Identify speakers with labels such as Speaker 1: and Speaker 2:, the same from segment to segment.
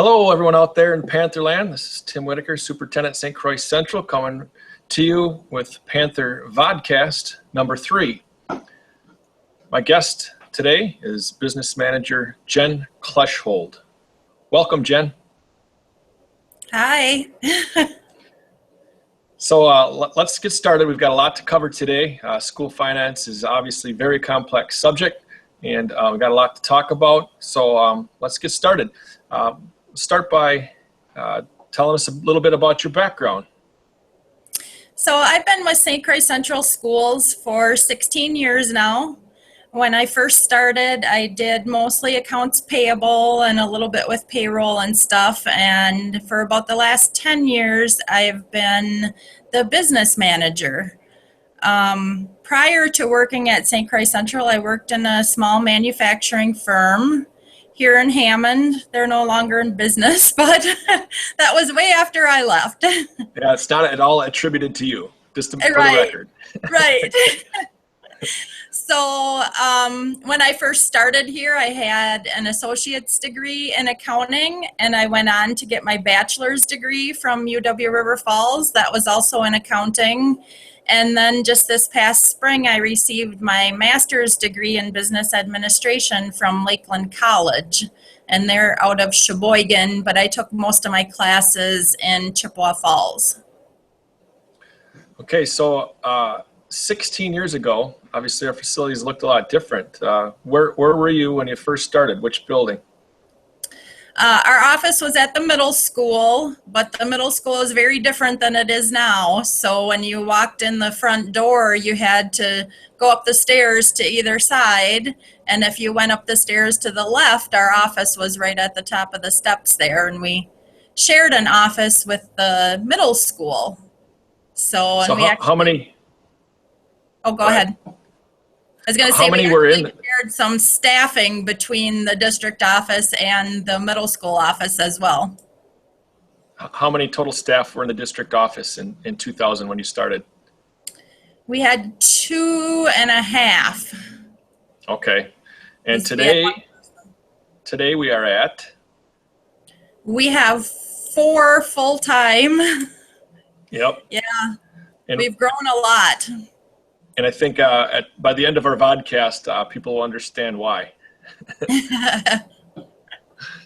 Speaker 1: Hello, everyone out there in Panther land. This is Tim Widiker, Superintendent St. Croix Central, coming to you with Panther Vodcast number 3. My guest today is Business Manager Jen Kleschold. Welcome,
Speaker 2: Hi.
Speaker 1: So let's get started. We've got a lot to cover today. School finance is obviously a very complex subject, and we've got a lot to talk about. So let's get started. Start by telling us a little bit about your background.
Speaker 2: So I've been with St. Croix Central Schools for 16 years now. When I first started, I did mostly accounts payable and a little bit with payroll and stuff. And for about the last 10 years, I've been the business manager. Prior to working at St. Croix Central, I worked in a small manufacturing firm here in Hammond. They're no longer in business, but that was way after I left.
Speaker 1: Yeah, it's not at all attributed to you, just for the record.
Speaker 2: Right. So when I first started here, I had an associate's degree in accounting, and I went on to get my bachelor's degree from UW River Falls. That was also in accounting. And then just this past spring, I received my master's degree in business administration from Lakeland College. And they're out of Sheboygan, but I took most of my classes in Chippewa Falls.
Speaker 1: Okay, so 16 years ago, obviously our facilities looked a lot different. Where were you when you first started? Which building?
Speaker 2: Our office was at the middle school, but the middle school is very different than it is now. So when you walked in the front door, you had to go up the stairs to either side. And if you went up the stairs to the left, our office was right at the top of the steps there. And we shared an office with the middle school. So
Speaker 1: how many?
Speaker 2: Oh, go ahead. I was going to say,
Speaker 1: how many were in?
Speaker 2: Shared some staffing between the district office and the middle school office as well.
Speaker 1: How many total staff were in the district office in 2000 when you started?
Speaker 2: We had 2.5.
Speaker 1: Okay. And today we are at?
Speaker 2: We have 4 full-time.
Speaker 1: Yep.
Speaker 2: Yeah.
Speaker 1: And
Speaker 2: we've grown a lot.
Speaker 1: And I think by the end of our vodcast, people will understand why.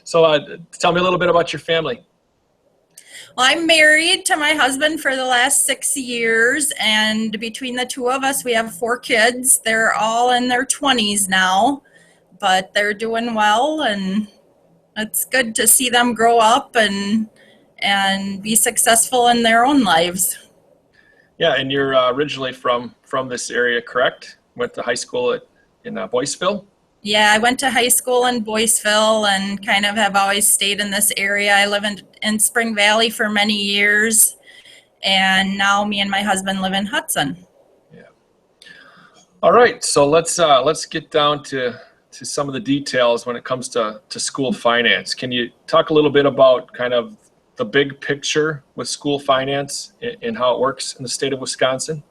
Speaker 1: So tell me a little bit about your family.
Speaker 2: Well, I'm married to my husband for the last 6 years, and between the two of us, we have 4 kids. They're all in their 20s now, but they're doing well, and it's good to see them grow up and be successful in their own lives.
Speaker 1: Yeah, and you're originally from this area, correct? Went to high school in Boyceville?
Speaker 2: Yeah, I went to high school in Boyceville and kind of have always stayed in this area. I live in Spring Valley for many years, and now me and my husband live in Hudson.
Speaker 1: Yeah. All right, so let's get down to some of the details when it comes to school finance. Can you talk a little bit about kind of the big picture with school finance and how it works in the state of Wisconsin?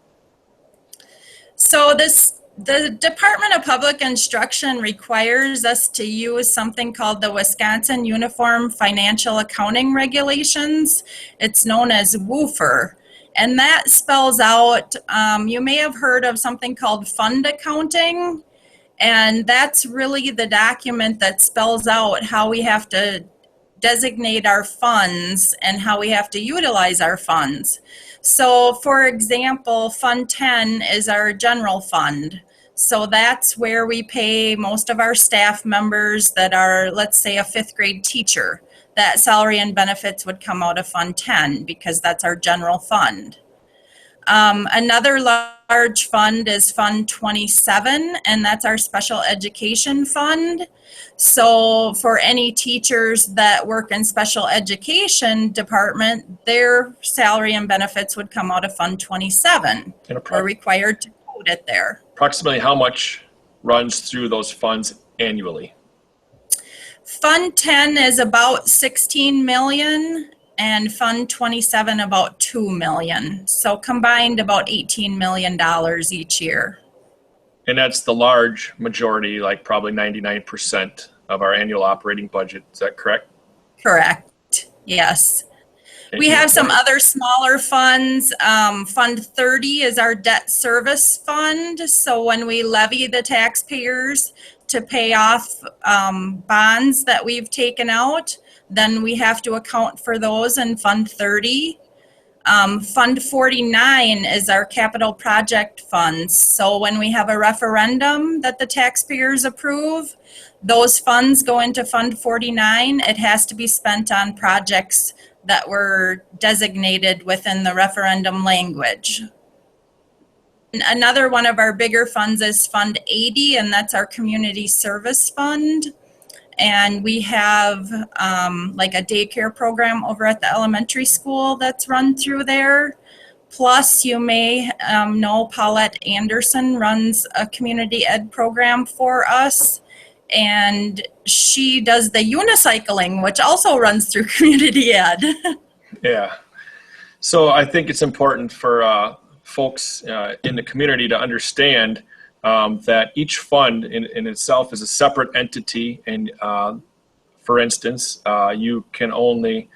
Speaker 2: So the Department of Public Instruction requires us to use something called the Wisconsin Uniform Financial Accounting Regulations. It's known as WUFR. And that spells out, you may have heard of something called fund accounting. And that's really the document that spells out how we have to designate our funds and how we have to utilize our funds. So for example, Fund 10 is our general fund. So that's where we pay most of our staff members that are, let's say, a 5th grade teacher. That salary and benefits would come out of Fund 10 because that's our general fund. Another large fund is Fund 27, and that's our special education fund. So for any teachers that work in special education department, their salary and benefits would come out of Fund 27. We're required to code it there.
Speaker 1: Approximately how much runs through those funds annually?
Speaker 2: Fund 10 is about 16 million. And Fund 27 about $2 million. So combined about $18 million each year.
Speaker 1: And that's the large majority, like probably 99% of our annual operating budget. Is that correct?
Speaker 2: Correct. Yes. We have some other smaller funds. Fund 30 is our debt service fund. So when we levy the taxpayers to pay off bonds that we've taken out, then we have to account for those in Fund 30. Fund 49 is our capital project funds. So when we have a referendum that the taxpayers approve, those funds go into Fund 49. It has to be spent on projects that were designated within the referendum language. Another one of our bigger funds is Fund 80, and that's our community service fund. And we have like a daycare program over at the elementary school that's run through there. Plus, you may know Paulette Anderson runs a community ed program for us. And she does the unicycling, which also runs through community ed.
Speaker 1: Yeah. So I think it's important for folks in the community to understand that each fund in itself is a separate entity. And for instance, you can only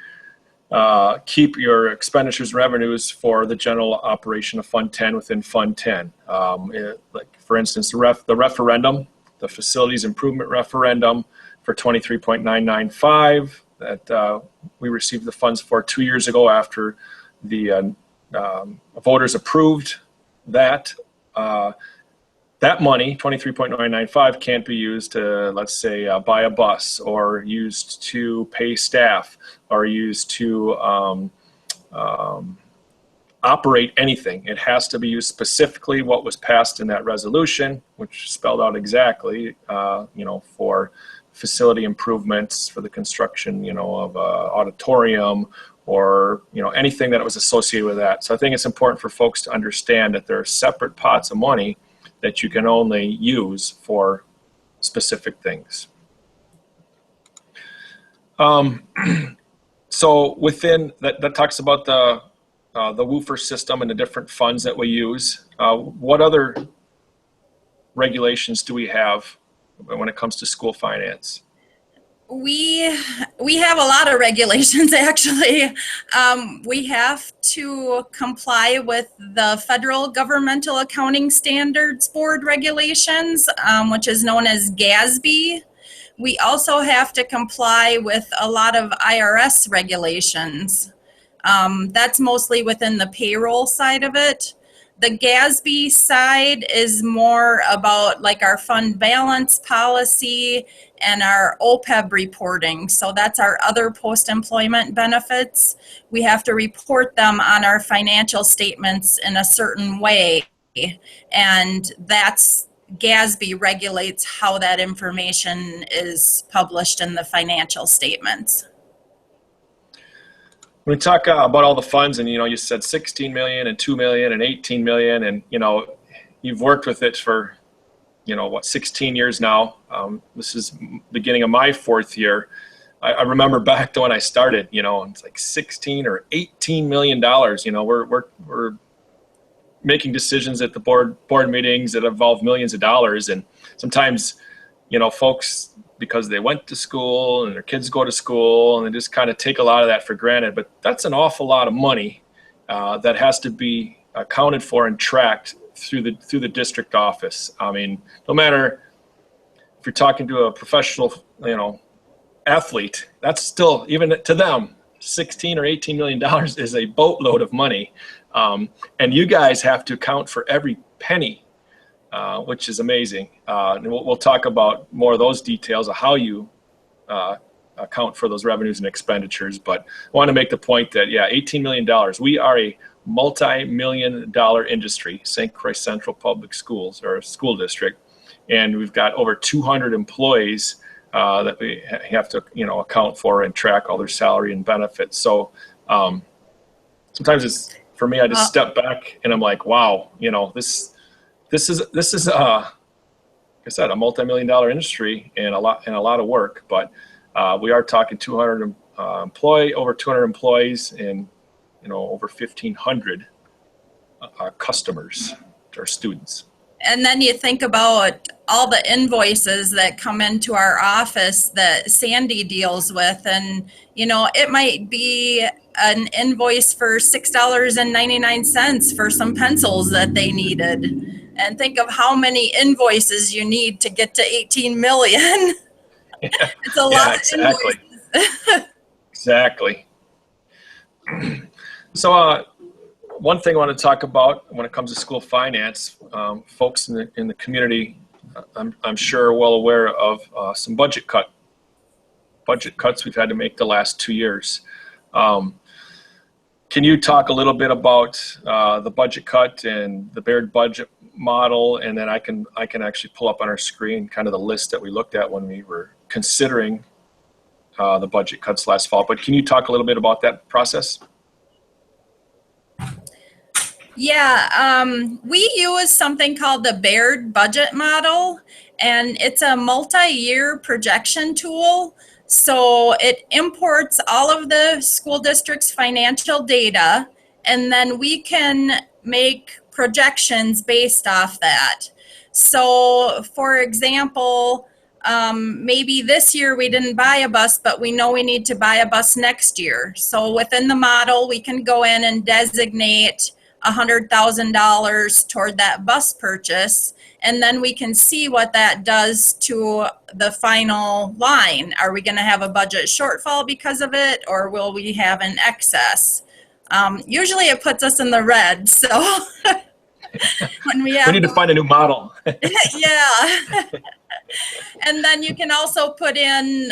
Speaker 1: keep your expenditures and revenues for the general operation of Fund 10 within Fund 10. Like for instance, the referendum, the facilities improvement referendum for 23.995 that we received the funds for 2 years ago after the voters approved that. That money, 23.995, can't be used to, let's say, buy a bus or used to pay staff or used to operate anything. It has to be used specifically what was passed in that resolution, which spelled out exactly, for facility improvements, for the construction, of auditorium or, anything that was associated with that. So I think it's important for folks to understand that there are separate pots of money that you can only use for specific things. So within that talks about the woofer system and the different funds that we use. What other regulations do we have when it comes to school finance?
Speaker 2: We have a lot of regulations, actually. We have to comply with the Federal Governmental Accounting Standards Board regulations, which is known as GASB. We also have to comply with a lot of IRS regulations. That's mostly within the payroll side of it. The GASB side is more about like our fund balance policy and our OPEB reporting. So that's our other post-employment benefits. We have to report them on our financial statements in a certain way. And that's GASB regulates how that information is published in the financial statements.
Speaker 1: When we talk about all the funds, and you said 16 million and 2 million and 18 million, and you've worked with it for 16 years now. This is beginning of my 4th year. I remember back to when I started, it's like 16 or 18 million dollars. We're making decisions at the board meetings that involve millions of dollars, and sometimes folks, because they went to school and their kids go to school, and they just kind of take a lot of that for granted. But that's an awful lot of money that has to be accounted for and tracked through the district office. I mean, no matter if you're talking to a professional, athlete, that's still, even to them, 16 or 18 million dollars is a boatload of money. And you guys have to account for every penny, which is amazing. And we'll talk about more of those details of how you account for those revenues and expenditures. But I want to make the point that, $18 million. We are a multi-million-dollar industry, St. Croix Central Public Schools, or school district. And we've got over 200 employees that we have to, account for and track all their salary and benefits. So sometimes it's, for me, I just step back and I'm like, wow, this is like I said, a multi-million-dollar industry and a lot of work. But we are talking 200 over 200 employees and over 1,500 customers, our students.
Speaker 2: And then you think about all the invoices that come into our office that Sandy deals with, and it might be an invoice for $6.99 for some pencils that they needed. And think of how many invoices you need to get to 18 million. It's a lot of
Speaker 1: exactly.
Speaker 2: invoices.
Speaker 1: Exactly. So one thing I want to talk about when it comes to school finance, folks in the community, I'm sure are well aware of some budget cuts we've had to make the last 2 years. Can you talk a little bit about the budget cut and the Baird budget model, and then I can actually pull up on our screen kind of the list that we looked at when we were considering the budget cuts last fall. But can you talk a little bit about that process?
Speaker 2: Yeah, we use something called the Baird budget model, and it's a multi-year projection tool. So it imports all of the school district's financial data, and then we can make projections based off that. So for example, maybe this year we didn't buy a bus, but we know we need to buy a bus next year. So within the model, we can go in and designate $100,000 toward that bus purchase, and then we can see what that does to the final line. Are we going to have a budget shortfall because of it, or will we have an excess? Usually it puts us in the red, so when we
Speaker 1: need to find a new model.
Speaker 2: Yeah. And then you can also put in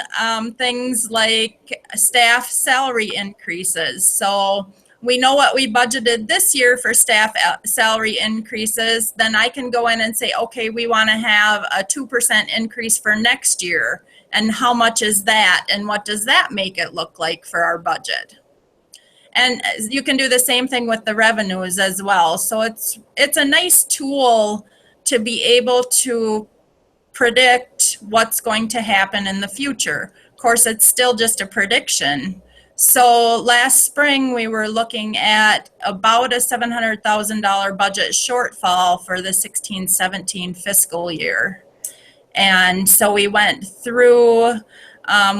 Speaker 2: things like staff salary increases. So we know what we budgeted this year for staff salary increases. Then I can go in and say, okay, we want to have a 2% increase for next year. And how much is that? And what does that make it look like for our budget? And you can do the same thing with the revenues as well. So it's a nice tool to be able to predict what's going to happen in the future. Of course, it's still just a prediction. So last spring, we were looking at about a $700,000 budget shortfall for the 16-17 fiscal year. And so we went through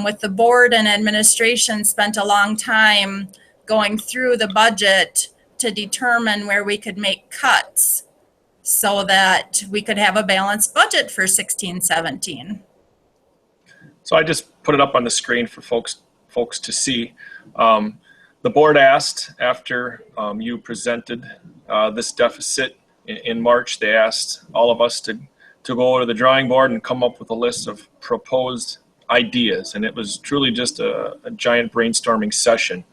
Speaker 2: with the board and administration, spent a long time going through the budget to determine where we could make cuts so that we could have a balanced budget for 16-17.
Speaker 1: So I just put it up on the screen for folks to see. The board asked after you presented this deficit in March, they asked all of us to go to the drawing board and come up with a list of proposed ideas. And it was truly just a giant brainstorming session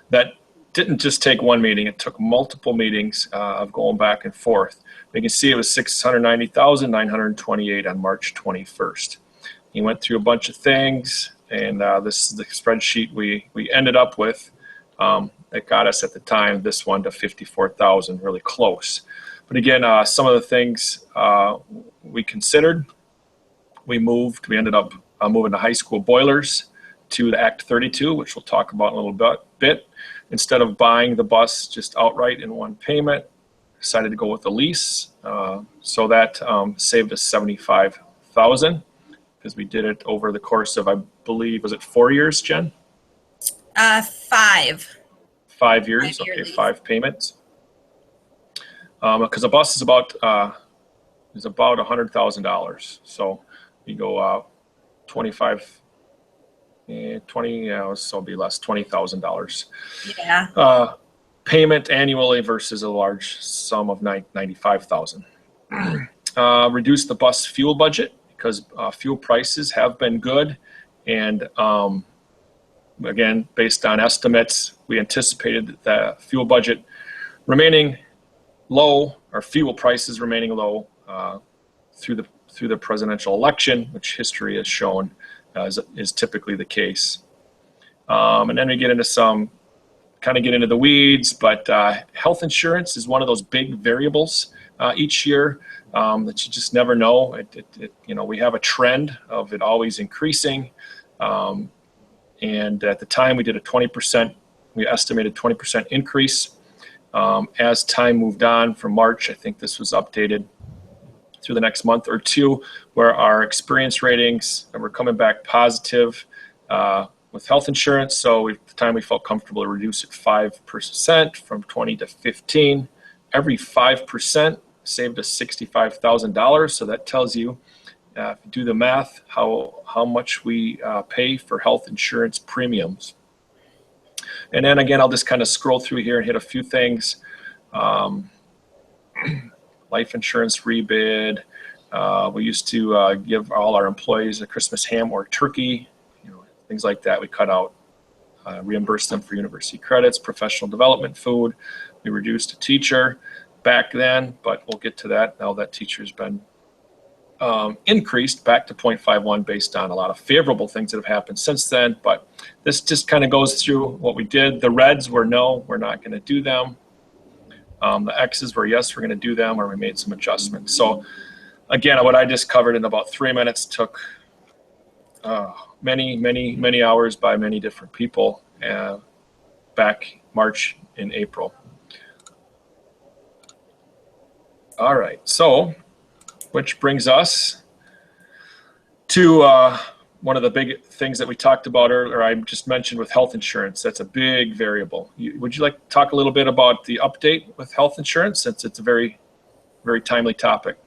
Speaker 1: that didn't just take one meeting. It took multiple meetings of going back and forth. You can see it was $690,928 on March 21st. He went through a bunch of things, and this is the spreadsheet we ended up with. That got us at the time, this one, to $54,000, really close. But again, some of the things we considered, we ended up moving the high school boilers to the Act 32, which we'll talk about in a little bit. Instead of buying the bus just outright in one payment, decided to go with a lease. So that saved us $75,000 because we did it over the course of, I believe, was it 4 years, Jen?
Speaker 2: 5.
Speaker 1: 5 years, okay, 5 payments. Because a bus is about $100,000. So you go 25, 20, so it'll be less, $20,000.
Speaker 2: Yeah.
Speaker 1: Payment annually versus a large sum of $95,000. Reduce the bus fuel budget because fuel prices have been good, and again, based on estimates, we anticipated the fuel budget remaining low, or fuel prices remaining low through the presidential election, which history has shown is typically the case. And then we get into the weeds, but health insurance is one of those big variables each year that you just never know. We have a trend of it always increasing. And at the time we did we estimated 20% increase. As time moved on from March, I think this was updated through the next month or two where our experience ratings, and we're coming back positive with health insurance. So the time we felt comfortable to reduce it 5% from 20 to 15. Every 5% saved us $65,000. So that tells you, if you do the math, how much we pay for health insurance premiums. And then again, I'll just kind of scroll through here and hit a few things. Life insurance rebid. We used to give all our employees a Christmas ham or turkey, things like that. We cut out, reimbursed them for university credits, professional development food. We reduced a teacher back then, but we'll get to that. Now that teacher's been increased back to 0.51 based on a lot of favorable things that have happened since then. But this just kind of goes through what we did. The reds were no, we're not going to do them. The X's were yes, we're going to do them, or we made some adjustments. So again, what I just covered in about 3 minutes took many hours by many different people back March and April. All right, so which brings us to one of the big things that we talked about earlier, I just mentioned with health insurance. That's a big variable. Would you like to talk a little bit about the update with health insurance, since it's a very, very timely topic?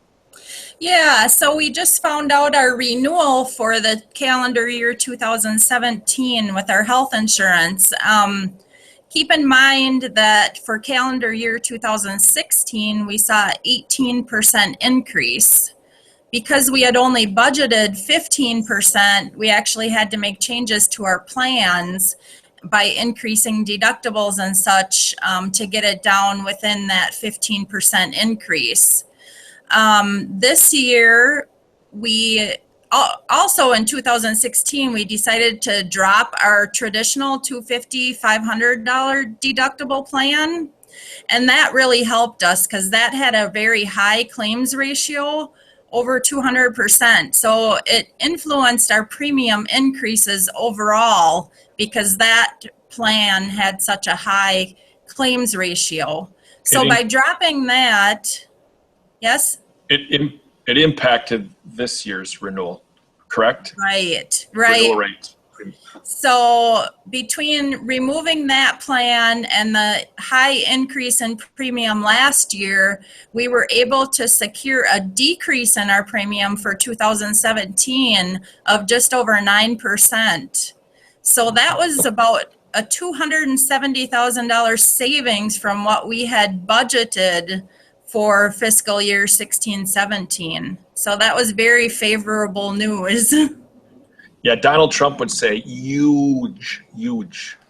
Speaker 2: Yeah, so we just found out our renewal for the calendar year 2017 with our health insurance. Keep in mind that for calendar year 2016, we saw 18% increase. Because we had only budgeted 15%, we actually had to make changes to our plans by increasing deductibles and such to get it down within that 15% increase. This year, we also in 2016, we decided to drop our traditional $250, $500 deductible plan. And that really helped us because that had a very high claims ratio, over 200%. So it influenced our premium increases overall because that plan had such a high claims ratio. So by dropping that, yes?
Speaker 1: It impacted this year's renewal, correct?
Speaker 2: Right.
Speaker 1: Renewal rate.
Speaker 2: So between removing that plan and the high increase in premium last year, we were able to secure a decrease in our premium for 2017 of just over 9%. So that was about a $270,000 savings from what we had budgeted for fiscal year 16-17. So that was very favorable news.
Speaker 1: Yeah, Donald Trump would say huge.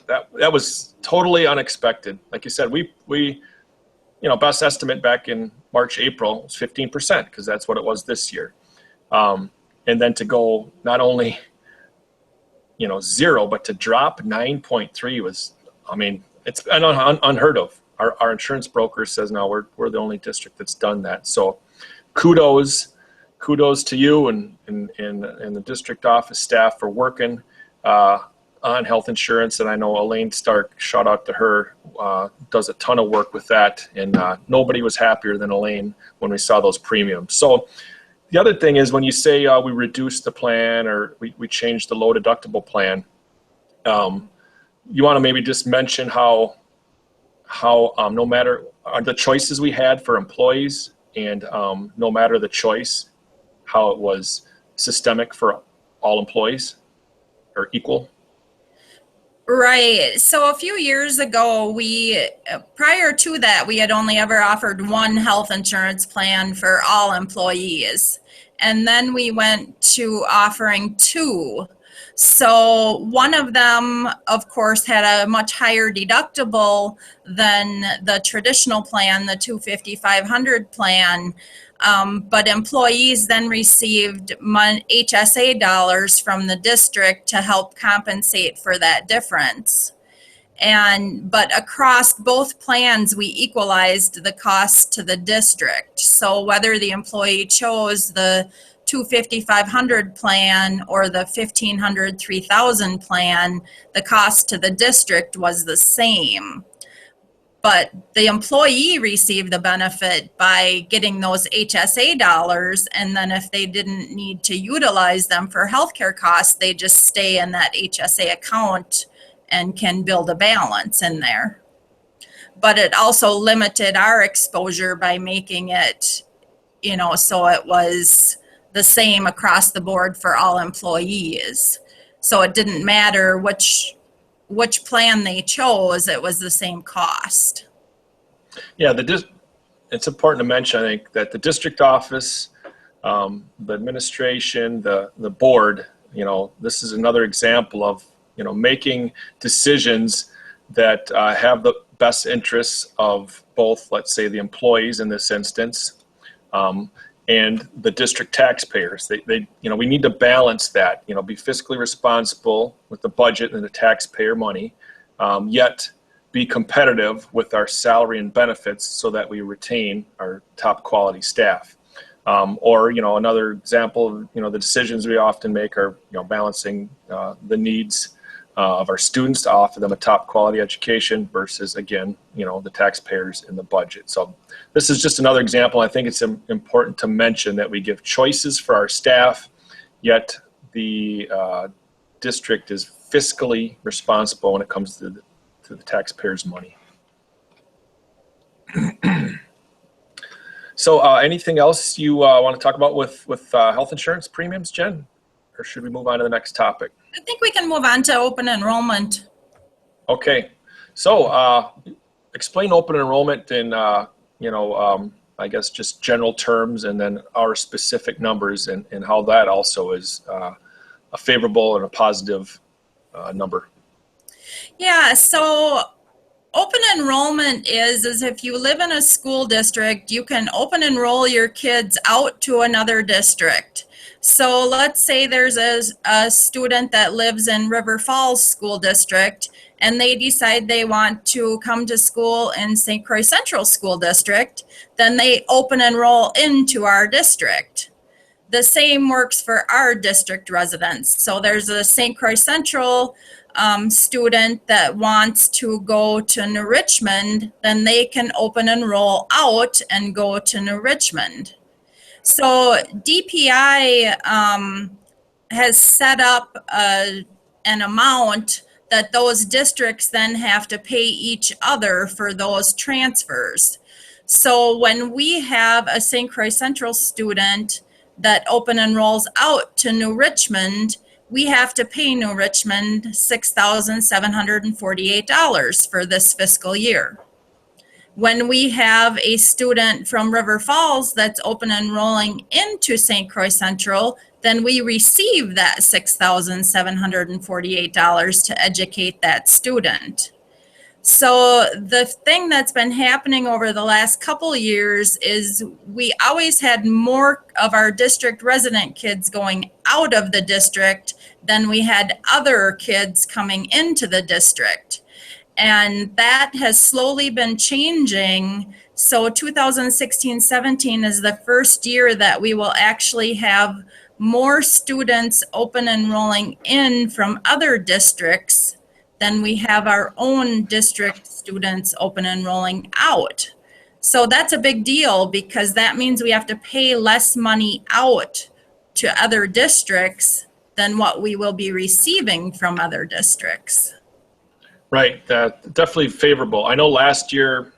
Speaker 1: That was totally unexpected. Like you said, we best estimate back in March, April was 15% because that's what it was this year. And then to go not only, zero, but to drop 9.3 was, it's unheard of. Our insurance broker says, no, we're the only district that's done that. So kudos to you and the district office staff for working on health insurance. And I know Elaine Stark, shout out to her, does a ton of work with that. And nobody was happier than Elaine when we saw those premiums. So the other thing is when you say we reduced the plan or we changed the low deductible plan, you want to maybe just mention how no matter the choices we had for employees and no matter the choice, how it was systemic for all employees or equal?
Speaker 2: Right. So a few years ago, prior to that, we had only ever offered one health insurance plan for all employees. And then we went to offering two. So one of them, of course, had a much higher deductible than the traditional plan, the $250, $500 plan. But employees then received HSA dollars from the district to help compensate for that difference. But across both plans, we equalized the cost to the district. So whether the employee chose the $250, $500 plan or the $1,500, $3,000 plan, the cost to the district was the same. but the employee received the benefit by getting those HSA dollars, and then if they didn't need to utilize them for healthcare costs, they just stay in that HSA account and can build a balance in there. But it also limited our exposure by making it, so it was the same across the board for all employees. So it didn't matter which plan they chose, it was the same cost.
Speaker 1: Yeah, it's important to mention, I think, that the district office, the administration, the board, this is another example of, making decisions that have the best interests of both, let's say, the employees in this instance, and the district taxpayers. We need to balance that, be fiscally responsible with the budget and the taxpayer money, yet be competitive with our salary and benefits so that we retain our top quality staff. Another example of, the decisions we often make are, balancing the needs of our students to offer them a top quality education versus, again, the taxpayers in the budget. So this is just another example. I think it's important to mention that we give choices for our staff, yet the district is fiscally responsible when it comes to the taxpayers' money. So anything else you want to talk about with health insurance premiums, Jen? Or should we move on to the next topic?
Speaker 2: I think we can move on to open enrollment.
Speaker 1: Okay. So explain open enrollment in, I guess just general terms, and then our specific numbers and how that also is a favorable and a positive number.
Speaker 2: Yeah, so open enrollment is if you live in a school district, you can open enroll your kids out to another district. So let's say there's a student that lives in River Falls School District, and they decide they want to come to school in St. Croix Central School District, then they open enroll into our district. The same works for our district residents. So there's a St. Croix Central student that wants to go to New Richmond, then they can open enroll out and go to New Richmond. So DPI has set up an amount that those districts then have to pay each other for those transfers. So when we have a St. Croix Central student that open enrolls out to New Richmond, we have to pay New Richmond $6,748 for this fiscal year. When we have a student from River Falls that's open enrolling into St. Croix Central, then we receive that $6,748 to educate that student. So the thing that's been happening over the last couple of years is we always had more of our district resident kids going out of the district than we had other kids coming into the district. And that has slowly been changing. So 2016-17 is the first year that we will actually have more students open enrolling in from other districts than we have our own district students open enrolling out. So that's a big deal because that means we have to pay less money out to other districts than what we will be receiving from other districts.
Speaker 1: Right, definitely favorable. I know last year,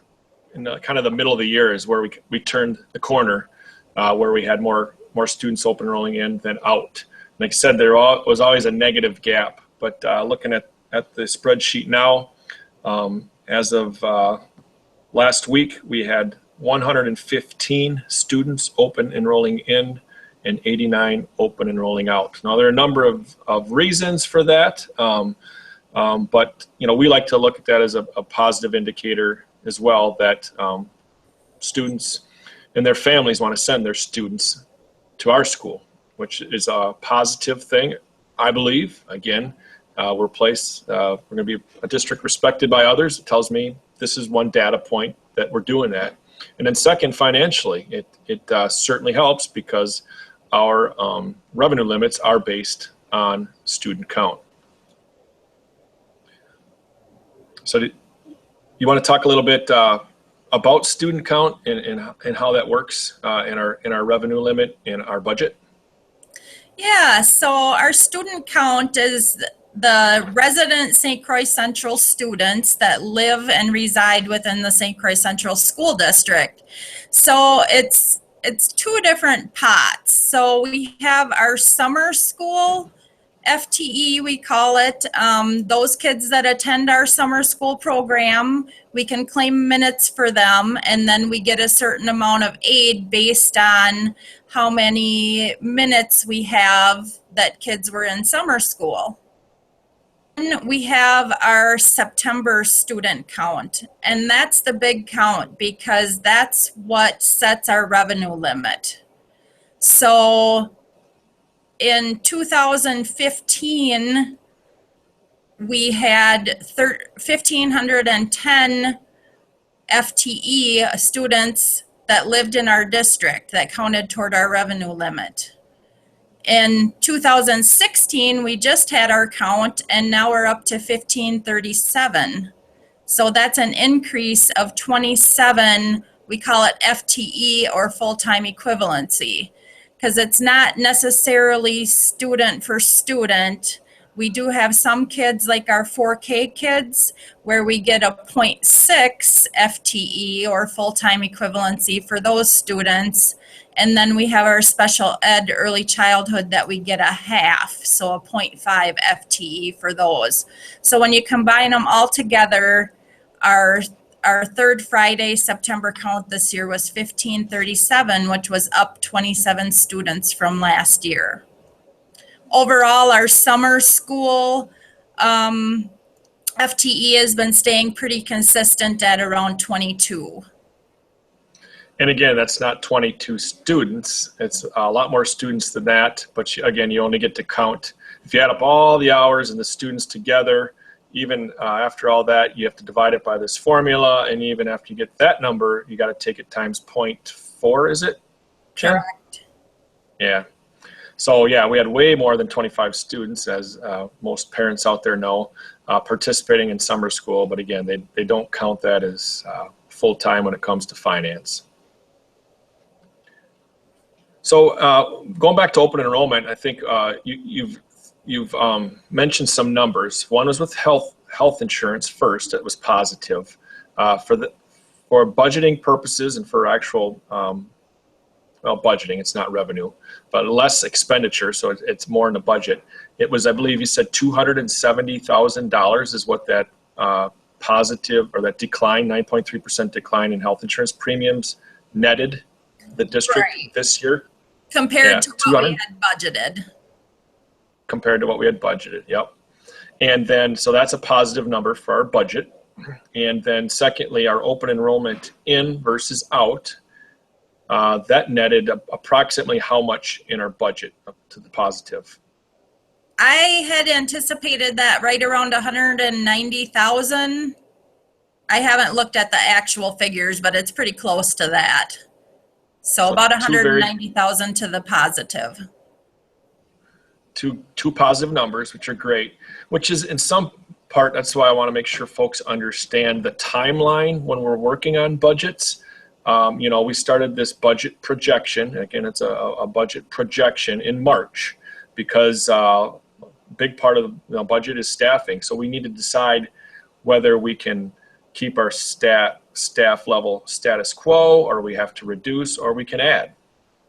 Speaker 1: in kind of the middle of the year, is where we turned the corner, where we had more students open enrolling in than out. Like I said, there was always a negative gap, but looking at the spreadsheet now, as of last week, we had 115 students open enrolling in and 89 open enrolling out. Now, there are a number of reasons for that. But we like to look at that as a positive indicator as well, that students and their families want to send their students to our school, which is a positive thing, I believe. Again, we're going to be a district respected by others. It tells me this is one data point that we're doing that. And then second, financially, it certainly helps because our revenue limits are based on student count. So You want to talk a little bit about student count and how that works in our revenue limit in our budget?
Speaker 2: Yeah, so our student count is the resident St. Croix Central students that live and reside within the St. Croix Central School District. So it's two different pots. So we have our summer school FTE, we call it. Those kids that attend our summer school program, we can claim minutes for them, and then we get a certain amount of aid based on how many minutes we have that kids were in summer school. Then we have our September student count, and that's the big count because that's what sets our revenue limit. So in 2015, we had 1,510 FTE students that lived in our district that counted toward our revenue limit. In 2016, we just had our count, and now we're up to 1,537. So that's an increase of 27. We call it FTE, or full-time equivalency, because it's not necessarily student for student. We do have some kids, like our 4K kids, where we get a 0.6 FTE, or full-time equivalency, for those students. And then we have our special ed early childhood that we get a half, so a 0.5 FTE for those. So when you combine them all together, our third Friday September count this year was 1,537, which was up 27 students from last year. Overall, our summer school FTE has been staying pretty consistent at around 22.
Speaker 1: And again, that's not 22 students. It's a lot more students than that. But again, you only get to count. If you add up all the hours and the students together, even after all that, you have to divide it by this formula. And even after you get that number, you got to take it times 0.4, is it, Jen?
Speaker 2: Correct.
Speaker 1: Yeah. So yeah, we had way more than 25 students, as most parents out there know, participating in summer school. But again, they don't count that as full-time when it comes to finance. So going back to open enrollment, I think you've mentioned some numbers. One was with health insurance first. It was positive for budgeting purposes and for actual budgeting. It's not revenue, but less expenditure, so it's more in the budget. It was, I believe you said, $270,000 is what that positive, or that decline, 9.3% decline in health insurance premiums netted the district this year.
Speaker 2: Compared to what we had budgeted.
Speaker 1: Compared to what we had budgeted, yep. And then, so that's a positive number for our budget. And then secondly, our open enrollment in versus out, that netted approximately how much in our budget up to the positive?
Speaker 2: I had anticipated that right around 190,000. I haven't looked at the actual figures, but it's pretty close to that. So about 190,000 to the positive.
Speaker 1: Two positive numbers, which are great, which is in some part, that's why I want to make sure folks understand the timeline when we're working on budgets. We started this budget projection. Again, it's a budget projection in March because a big part of the budget is staffing. So we need to decide whether we can keep our staff level status quo, or we have to reduce, or we can add.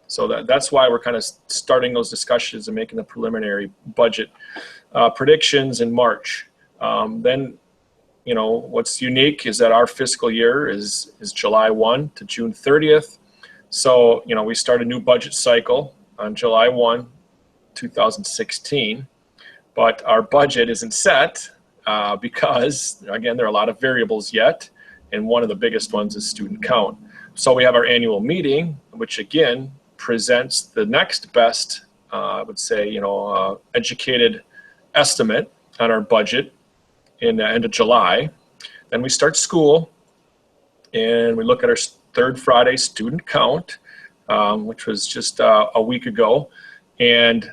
Speaker 1: So that's why we're kind of starting those discussions and making the preliminary budget predictions in March. Then, what's unique is that our fiscal year is July 1 to June 30th. So, we start a new budget cycle on July 1, 2016, but our budget isn't set because, again, there are a lot of variables yet. And one of the biggest ones is student count. So we have our annual meeting, which again presents the next best, I would say, educated estimate on our budget in the end of July. Then we start school, and we look at our third Friday student count, which was just a week ago. And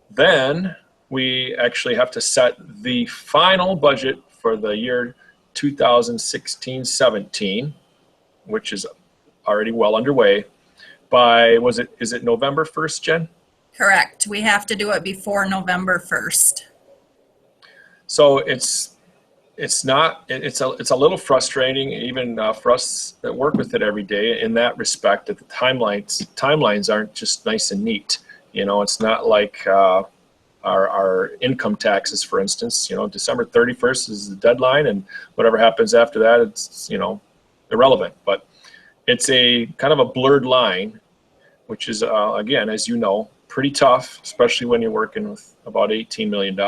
Speaker 1: then we actually have to set the final budget for the year 2016-17, which is already well underway, is it November 1st, Jen?
Speaker 2: Correct. We have to do it before November 1st.
Speaker 1: So it's a little frustrating, even for us that work with it every day, in that respect, that the timelines aren't just nice and neat. It's not like our income taxes, for instance. December 31st is the deadline, and whatever happens after that, it's irrelevant. But it's a kind of a blurred line, which is again, as you know, pretty tough, especially when you're working with about $18 million.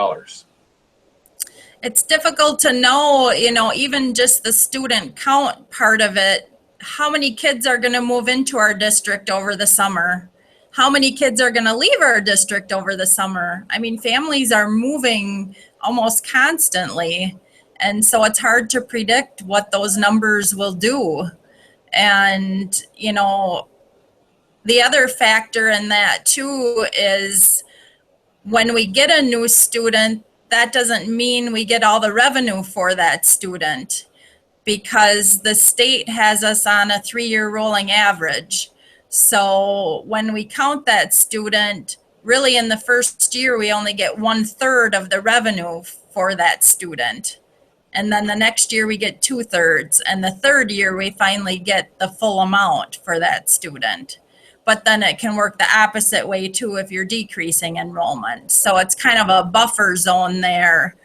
Speaker 2: It's difficult to know, even just the student count part of it, how many kids are going to move into our district over the summer? How many kids are going to leave our district over the summer? I mean, families are moving almost constantly. And so it's hard to predict what those numbers will do. And, the other factor in that too is when we get a new student, that doesn't mean we get all the revenue for that student, because the state has us on a 3-year rolling average. So when we count that student, really in the first year, we only get 1/3 of the revenue for that student. And then the next year we get 2/3. And the third year we finally get the full amount for that student. But then it can work the opposite way too if you're decreasing enrollment. So it's kind of a buffer zone there.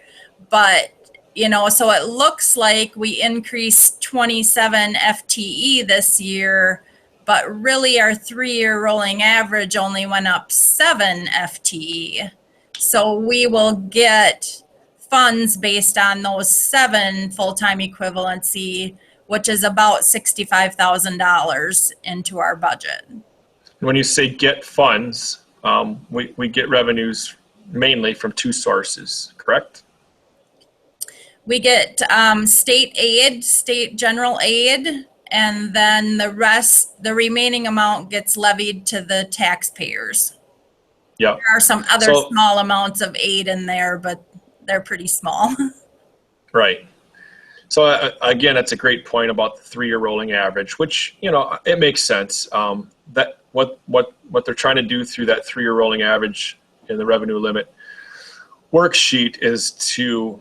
Speaker 2: But, so it looks like we increased 27 FTE this year, but really our 3-year rolling average only went up 7 FTE. So we will get funds based on those 7 full-time equivalency, which is about $65,000 into our budget.
Speaker 1: When you say get funds, we get revenues mainly from 2 sources, correct?
Speaker 2: We get state aid, state general aid, and then the remaining amount gets levied to the taxpayers.
Speaker 1: Yeah.
Speaker 2: There are some other small amounts of aid in there, but they're pretty small. Right.
Speaker 1: So again, that's a great point about the 3-year rolling average, which, it makes sense. That what they're trying to do through that 3-year rolling average in the revenue limit worksheet is to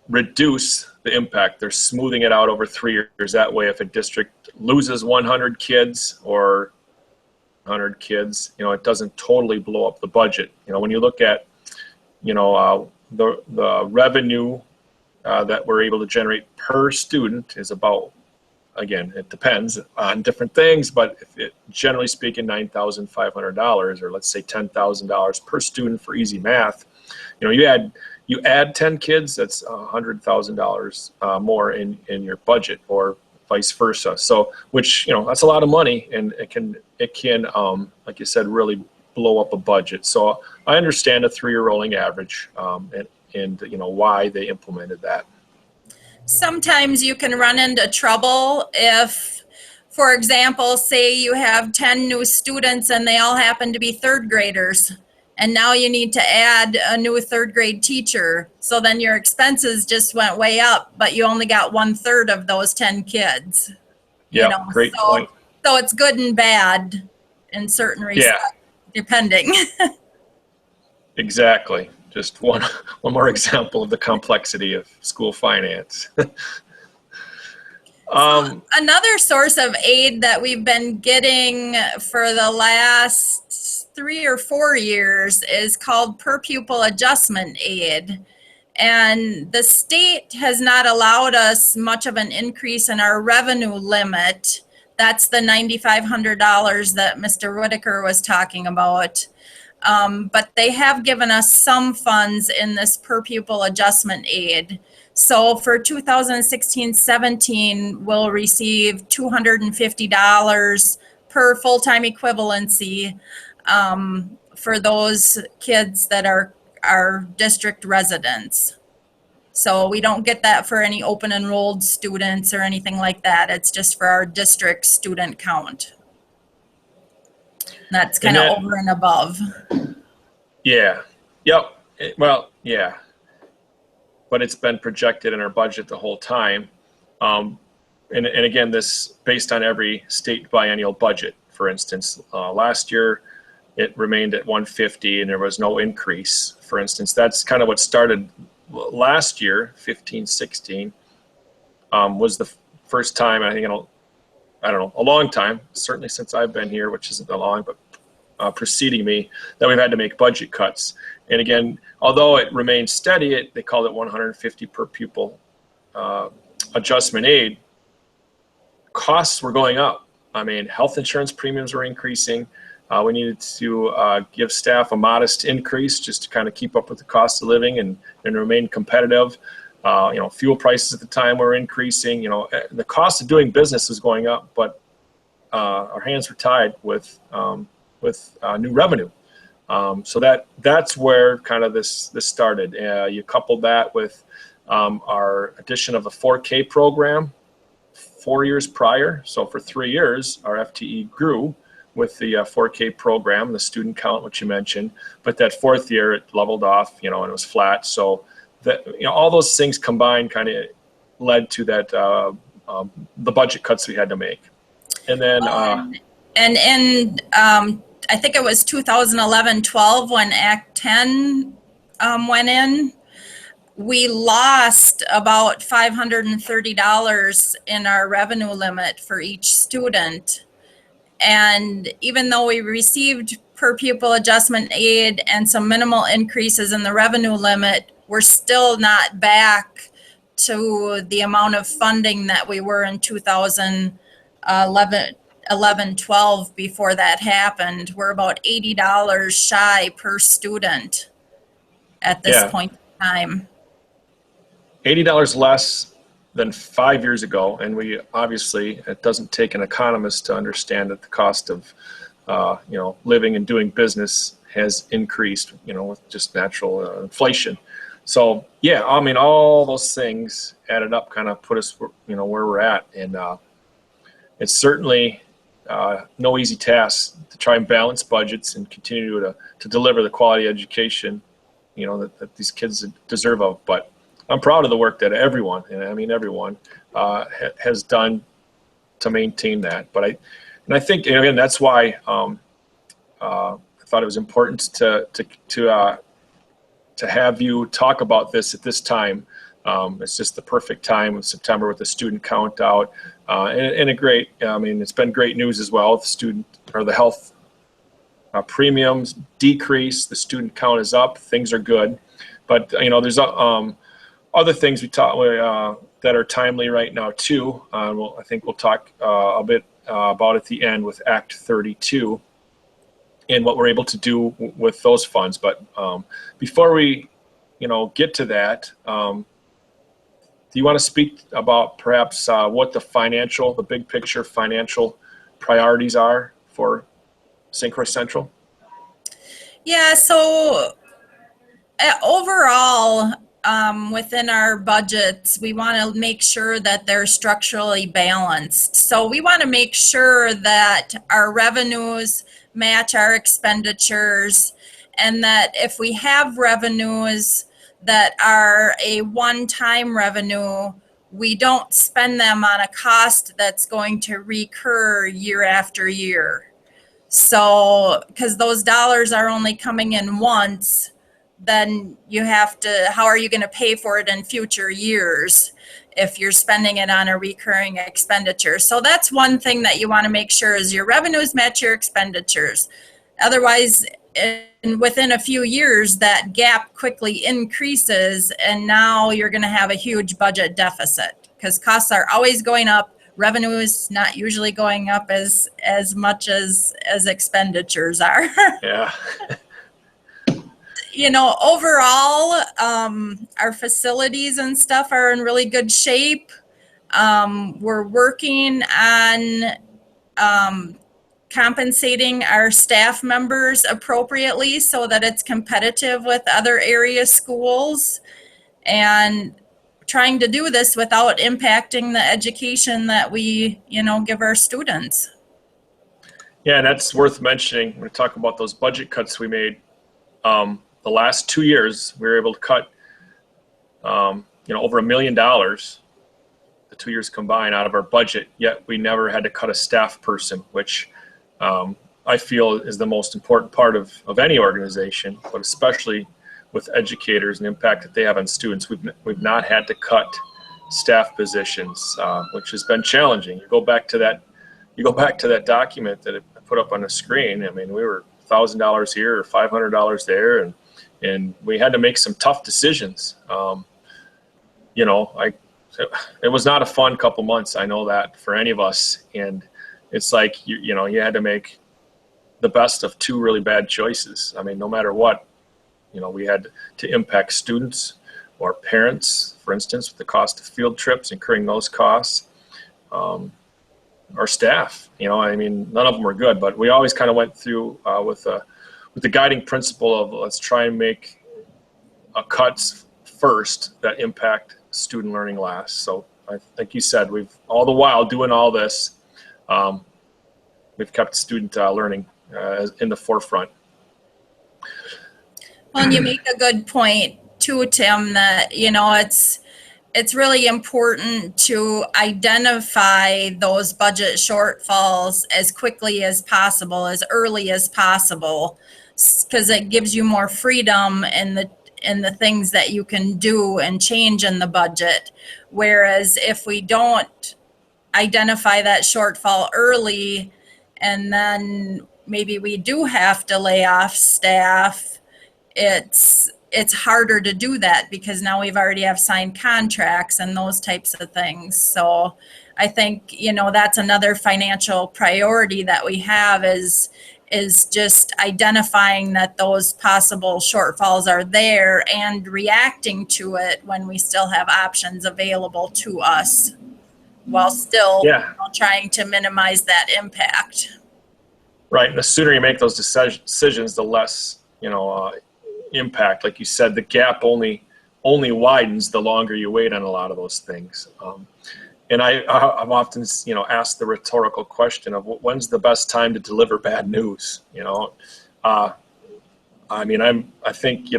Speaker 1: reduce the impact. They're smoothing it out over 3 years. That way, if a district loses 100 kids or 100 kids, it doesn't totally blow up the budget. When you look at, the revenue that we're able to generate per student is about, again, it depends on different things, but generally speaking, $9,500, or let's say $10,000 per student for easy math. You add 10 kids, that's $100,000 more in your budget, or vice versa. So, which, that's a lot of money, and it can like you said, really blow up a budget. So I understand a 3-year rolling average, and why they implemented that.
Speaker 2: Sometimes you can run into trouble if, for example, say you have 10 new students and they all happen to be 3rd graders. And now you need to add a new 3rd grade teacher. So then your expenses just went way up, but you only got 1/3 of those 10 kids.
Speaker 1: Yeah, great point.
Speaker 2: So it's good and bad in certain respects, depending.
Speaker 1: Exactly. Just one more example of the complexity of school finance.
Speaker 2: Another source of aid that we've been getting for the last 3 or 4 years is called per pupil adjustment aid. And the state has not allowed us much of an increase in our revenue limit. That's the $9,500 that Mr. Widiker was talking about. But they have given us some funds in this per pupil adjustment aid. So for 2016-17, we'll receive $250 per full-time equivalency for those kids that are our district residents. So we don't get that for any open enrolled students or anything like that. It's just for our district student count. That's kind of over and above.
Speaker 1: Yeah. Yep. Well, yeah. but it's been projected in our budget the whole time. And again, this based on every state biennial budget. For instance, last year it remained at 150 and there was no increase. For instance, that's kind of what started last year, 15-16, was the first time, I think, I don't know, a long time, certainly since I've been here, which isn't that long, but preceding me, that we've had to make budget cuts. And again, although it remained steady, they called it 150 per pupil adjustment aid, costs were going up. I mean, health insurance premiums were increasing. We needed to give staff a modest increase just to kind of keep up with the cost of living and remain competitive. Fuel prices at the time were increasing. The cost of doing business was going up, but our hands were tied with new revenue. So that's where kind of this started. You coupled that with our addition of the 4K program 4 years prior. So for 3 years, our FTE grew with the 4K program, the student count, which you mentioned. But that fourth year, it leveled off, and it was flat. So that all those things combined kind of led to that the budget cuts we had to make. And then
Speaker 2: I think it was 2011-12 when Act 10 went in. We lost about $530 in our revenue limit for each student. And even though we received per pupil adjustment aid and some minimal increases in the revenue limit, we're still not back to the amount of funding that we were in 2011-12 before that happened. We're about $80 shy per student at this point in time.
Speaker 1: $80 less than 5 years ago, and we obviously, it doesn't take an economist to understand that the cost of living and doing business has increased, with just natural inflation. So yeah, I mean, all those things added up kind of put us where we're at, and it's certainly no easy task to try and balance budgets and continue to deliver the quality education that these kids deserve of. But I'm proud of the work that everyone has done to maintain that. But I think, again, that's why I thought it was important to have you talk about this at this time. It's just the perfect time of September with the student count out, and it's been great news as well. The health premiums decrease, the student count is up, things are good. But there's other things we talk that are timely right now too. I think we'll talk a bit about at the end with Act 32 and what we're able to do with those funds. But before we, get to that, do you want to speak about perhaps what the big picture financial priorities are for St. Croix Central?
Speaker 2: Yeah. So overall, within our budgets, we want to make sure that they're structurally balanced. So we want to make sure that our revenues match our expenditures, and that if we have revenues that are a one-time revenue, we don't spend them on a cost that's going to recur year after year. So, because those dollars are only coming in once, then how are you going to pay for it in future years if you're spending it on a recurring expenditure? So that's one thing that you want to make sure is your revenues match your expenditures. Otherwise, within a few years, that gap quickly increases, and now you're going to have a huge budget deficit because costs are always going up. Revenue is not usually going up as much as expenditures are.
Speaker 1: Yeah.
Speaker 2: Overall, our facilities and stuff are in really good shape. We're working on compensating our staff members appropriately so that it's competitive with other area schools, and trying to do this without impacting the education that we, give our students.
Speaker 1: Yeah, and that's worth mentioning when we talk about those budget cuts we made. The last 2 years, we were able to cut over $1 million, the 2 years combined, out of our budget, yet we never had to cut a staff person, which I feel is the most important part of any organization, but especially with educators and the impact that they have on students. We've not had to cut staff positions, which has been challenging. You go back to that document that I put up on the screen. I mean, we were $1,000 here or $500 there, and we had to make some tough decisions. It was not a fun couple months. I know that for any of us, and it's like you had to make the best of two really bad choices. I mean, no matter what, we had to impact students or parents, for instance, with the cost of field trips, incurring those costs. Our staff, none of them were good, but we always kind of went through with the guiding principle of let's try and make cuts first that impact student learning last. So like you said, we've all the while doing all this, we've kept student learning in the forefront.
Speaker 2: Well, and you make a good point too, Tim, that, it's really important to identify those budget shortfalls as quickly as possible, as early as possible, because it gives you more freedom in the things that you can do and change in the budget. Whereas if we don't identify that shortfall early, and then maybe we do have to lay off staff, it's harder to do that because now we've already have signed contracts and those types of things. So I think, that's another financial priority that we have is just identifying that those possible shortfalls are there and reacting to it when we still have options available to us while still trying to minimize that impact.
Speaker 1: Right. And the sooner you make those decisions, the less, impact. Like you said, the gap only widens the longer you wait on a lot of those things. And I've often, asked the rhetorical question of when's the best time to deliver bad news? I think,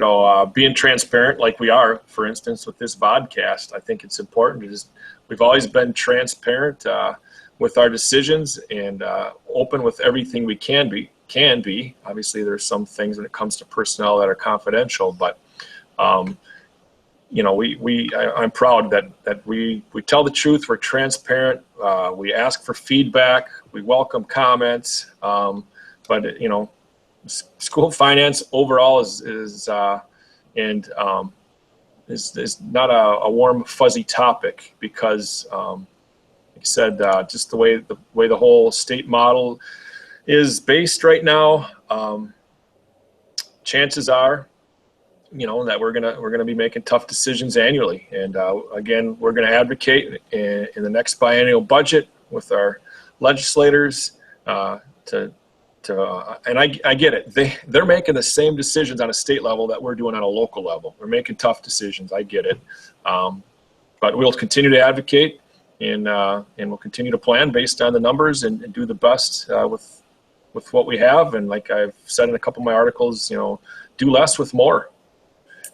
Speaker 1: being transparent like we are, for instance, with this Vodcast, I think it's important. We've always been transparent with our decisions and open with everything we can be. Obviously, there's some things when it comes to personnel that are confidential, but I'm proud that we tell the truth. We're transparent. We ask for feedback. We welcome comments. But school finance overall is not a warm fuzzy topic because, like you said, just the way the whole state model is based right now. Chances are, that we're gonna be making tough decisions annually, and again, we're gonna advocate in the next biennial budget with our legislators and I get it. They're making the same decisions on a state level that we're doing on a local level. We're making tough decisions. I get it, but we'll continue to advocate and we'll continue to plan based on the numbers and do the best with what we have. And like I've said in a couple of my articles, do less with more.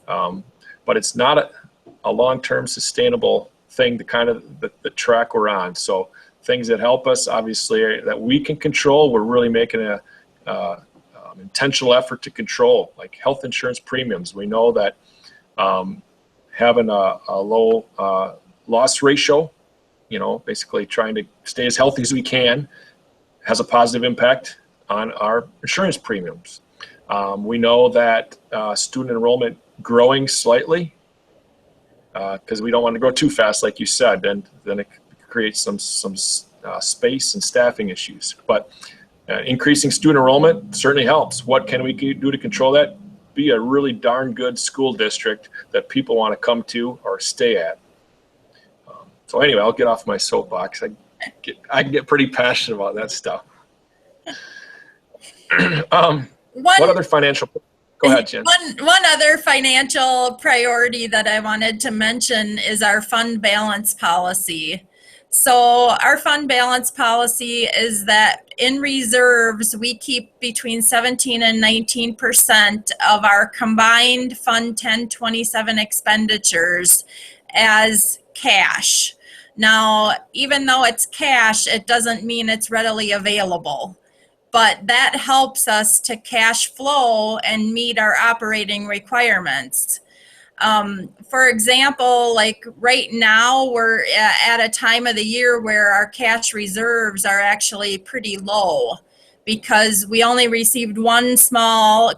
Speaker 1: But it's not a long-term sustainable thing, the track we're on. So things that help us, obviously, that we can control, we're really making an intentional effort to control, like health insurance premiums. We know that having a low loss ratio, basically trying to stay as healthy as we can, has a positive impact on our insurance premiums. We know that student enrollment growing slightly, because we don't want to grow too fast, like you said, and then it creates some space and staffing issues. But increasing student enrollment certainly helps. What can we do to control that? Be a really darn good school district that people want to come to or stay at. So anyway, I'll get off my soapbox. I get pretty passionate about that stuff. What other financial? Go ahead, Jen.
Speaker 2: One other financial priority that I wanted to mention is our fund balance policy. So our fund balance policy is that in reserves, we keep between 17 and 19% of our combined Fund 1027 expenditures as cash. Now, even though it's cash, it doesn't mean it's readily available, but that helps us to cash flow and meet our operating requirements. For example, like right now, we're at a time of the year where our cash reserves are actually pretty low because we only received one small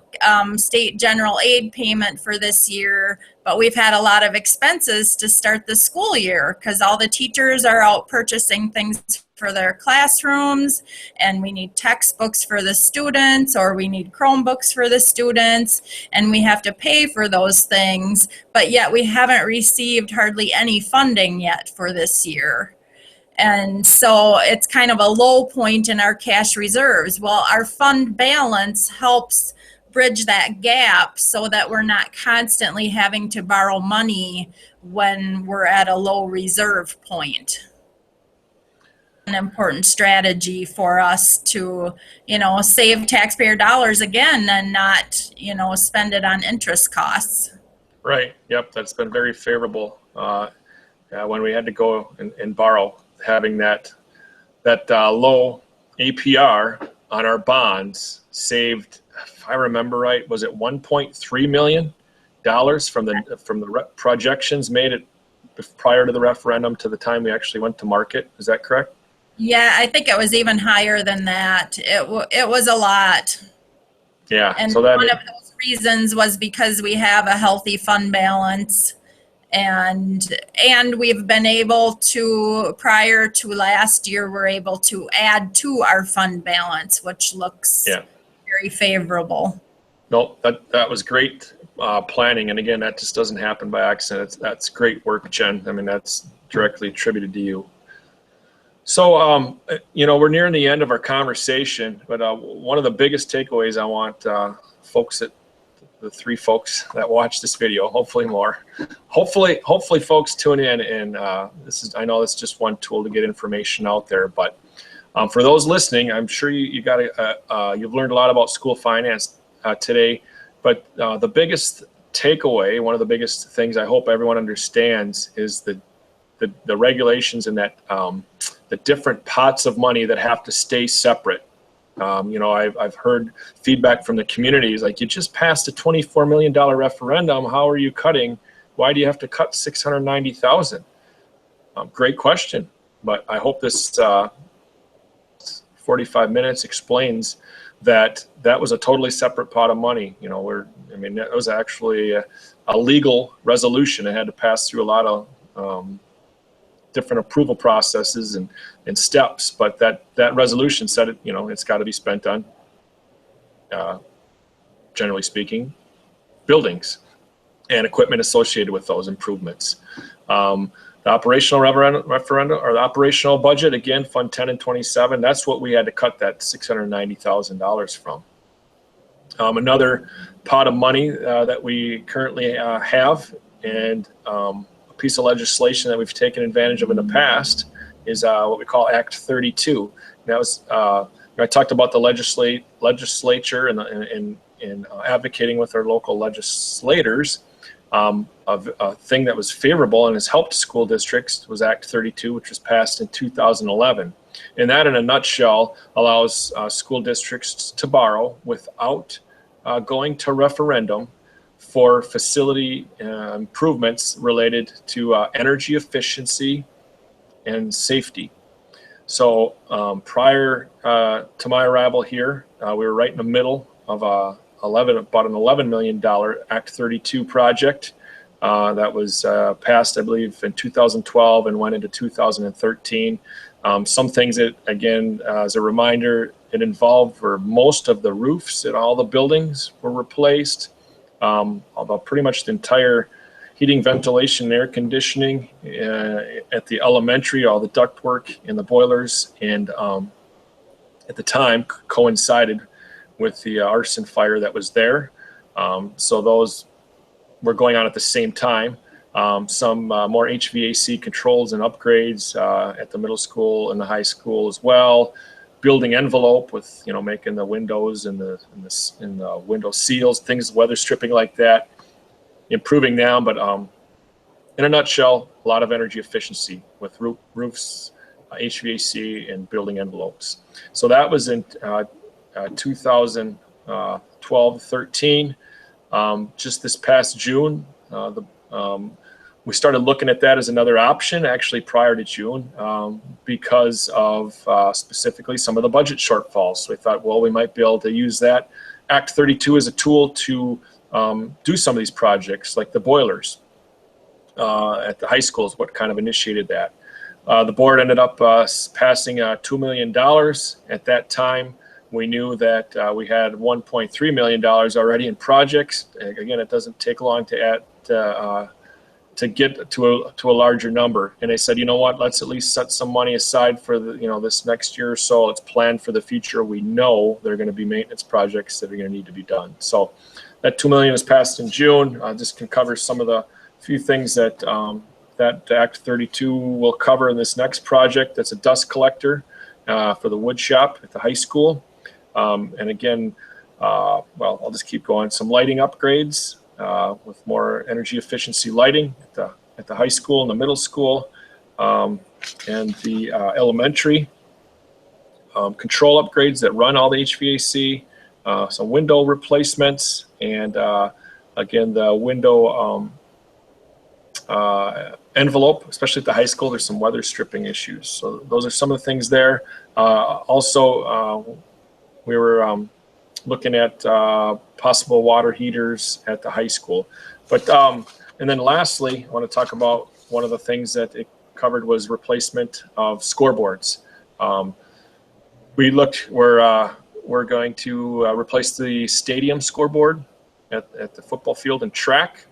Speaker 2: state general aid payment for this year, but we've had a lot of expenses to start the school year because all the teachers are out purchasing things for their classrooms, and we need textbooks for the students, or we need Chromebooks for the students, and we have to pay for those things, but yet we haven't received hardly any funding yet for this year. And so it's kind of a low point in our cash reserves. Well, our fund balance helps bridge that gap so that we're not constantly having to borrow money when we're at a low reserve point. An important strategy for us to, save taxpayer dollars again and not, spend it on interest costs.
Speaker 1: Right. Yep. That's been very favorable. When we had to go and borrow, having that low APR on our bonds saved, if I remember right, was it $1.3 million from the projections made it prior to the referendum to the time we actually went to market? Is that correct?
Speaker 2: Yeah, I think it was even higher than that. It was a lot.
Speaker 1: Yeah.
Speaker 2: And
Speaker 1: so that
Speaker 2: one of those reasons was because we have a healthy fund balance, and we've been able to, prior to last year, we're able to add to our fund balance, which looks very favorable.
Speaker 1: No, that was great planning, and again, that just doesn't happen by accident. That's great work, Jen. I mean, that's directly attributed to you. So, we're nearing the end of our conversation, but one of the biggest takeaways I want the three folks that watch this video, hopefully more, hopefully folks tune in, and I know this is just one tool to get information out there, but for those listening, I'm sure you've learned a lot about school finance today, but the biggest takeaway, one of the biggest things I hope everyone understands is the regulations and that the different pots of money that have to stay separate. I've heard feedback from the communities like, you just passed a $24 million referendum. How are you cutting? Why do you have to cut $690,000? Great question, but I hope this 45 minutes explains that was a totally separate pot of money. That was actually a legal resolution. It had to pass through a lot of different approval processes and steps, but that resolution said it's got to be spent on, generally speaking, buildings and equipment associated with those improvements. The operational referendum or the operational budget, again, Fund 10 and 27, that's what we had to cut that $690,000 from. Another pot of money that we currently have, and piece of legislation that we've taken advantage of in the past is what we call Act 32. That was I talked about the legislature and advocating with our local legislators. A thing that was favorable and has helped school districts was Act 32, which was passed in 2011. And that, in a nutshell, allows school districts to borrow without going to referendum for facility improvements related to energy efficiency and safety. So prior to my arrival here, we were right in the middle of about an $11 million Act 32 project that was passed, I believe, in 2012 and went into 2013. Some things that, again, as a reminder, it involved were most of the roofs at all the buildings were replaced. About pretty much the entire heating, ventilation, and air conditioning at the elementary, all the ductwork and the boilers, and at the time coincided with the arson fire that was there. So those were going on at the same time. some more HVAC controls and upgrades at the middle school and the high school as well. Building envelope with, making the windows and the window seals, things, weather stripping like that, improving them. But in a nutshell, a lot of energy efficiency with roofs, HVAC, and building envelopes. So that was in 2012-13. Just this past June, we started looking at that as another option, actually prior to June, because of specifically some of the budget shortfalls. So we thought, well, we might be able to use that Act 32 as a tool to do some of these projects, like the boilers at the high school is what kind of initiated that. The board ended up passing $2 million. At that time, we knew that we had $1.3 million already in projects. Again, it doesn't take long to add to get to a larger number. And they said, you know what, let's at least set some money aside for this next year or so. Let's plan for the future. We know there are going to be maintenance projects that are going to need to be done. So that $2 million was passed in June. This can cover some of the few things that that Act 32 will cover in this next project. That's a dust collector for the wood shop at the high school. And again, well, I'll just keep going. Some lighting upgrades with more energy efficiency lighting at the high school and the middle school, and the elementary. Control upgrades that run all the HVAC, some window replacements, and again, the window envelope, especially at the high school. There's some weather stripping issues. So those are some of the things there. Also, we were looking at possible water heaters at the high school. But and then lastly, I want to talk about one of the things that it covered was replacement of scoreboards. We're going to replace the stadium scoreboard at the football field and track.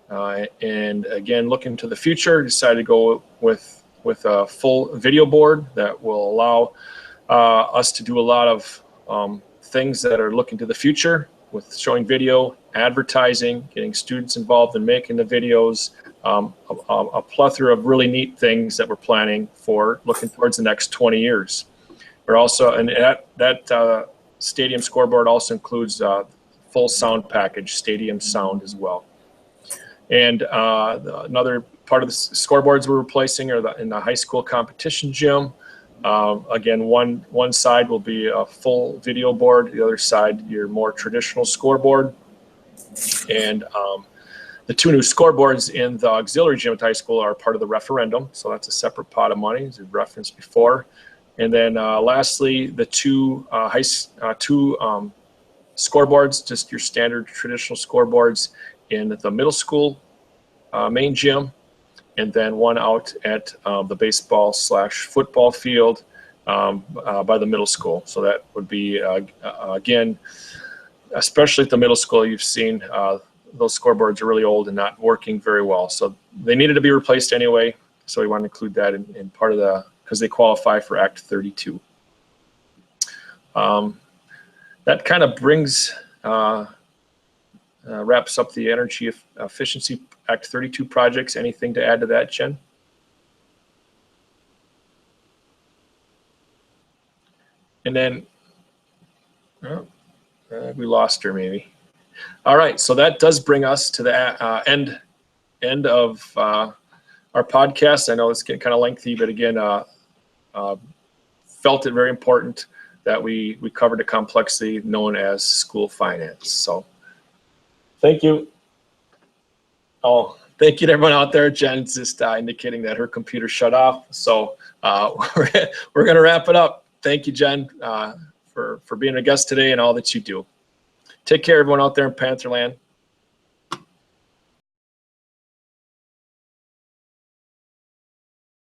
Speaker 1: And again, looking to the future, decided to go with a full video board that will allow us to do a lot of things that are looking to the future with showing video, advertising, getting students involved in making the videos, a plethora of really neat things that we're planning for looking towards the next 20 years. We're also, and that stadium scoreboard also includes full sound package, stadium sound as well. And another part of the scoreboards we're replacing are in the high school competition gym. Again, one side will be a full video board. The other side, your more traditional scoreboard. And the two new scoreboards in the auxiliary gym at the high school are part of the referendum. So that's a separate pot of money, as we've referenced before. And then lastly, the two scoreboards, just your standard traditional scoreboards in the middle school main gym, and then one out at the baseball/football field by the middle school. So that would be, again, especially at the middle school, you've seen those scoreboards are really old and not working very well. So they needed to be replaced anyway. So we want to include that in part of because they qualify for Act 32. That kind of brings, wraps up the energy efficiency Act 32 projects. Anything to add to that, Jen? And then, we lost her maybe. All right, so that does bring us to the end of our podcast. I know it's getting kind of lengthy, but again, felt it very important that we covered a complexity known as school finance. So thank you. Oh, thank you to everyone out there. Jen's just indicating that her computer shut off. So we're going to wrap it up. Thank you, Jen, for being a guest today and all that you do. Take care, everyone out there in Pantherland.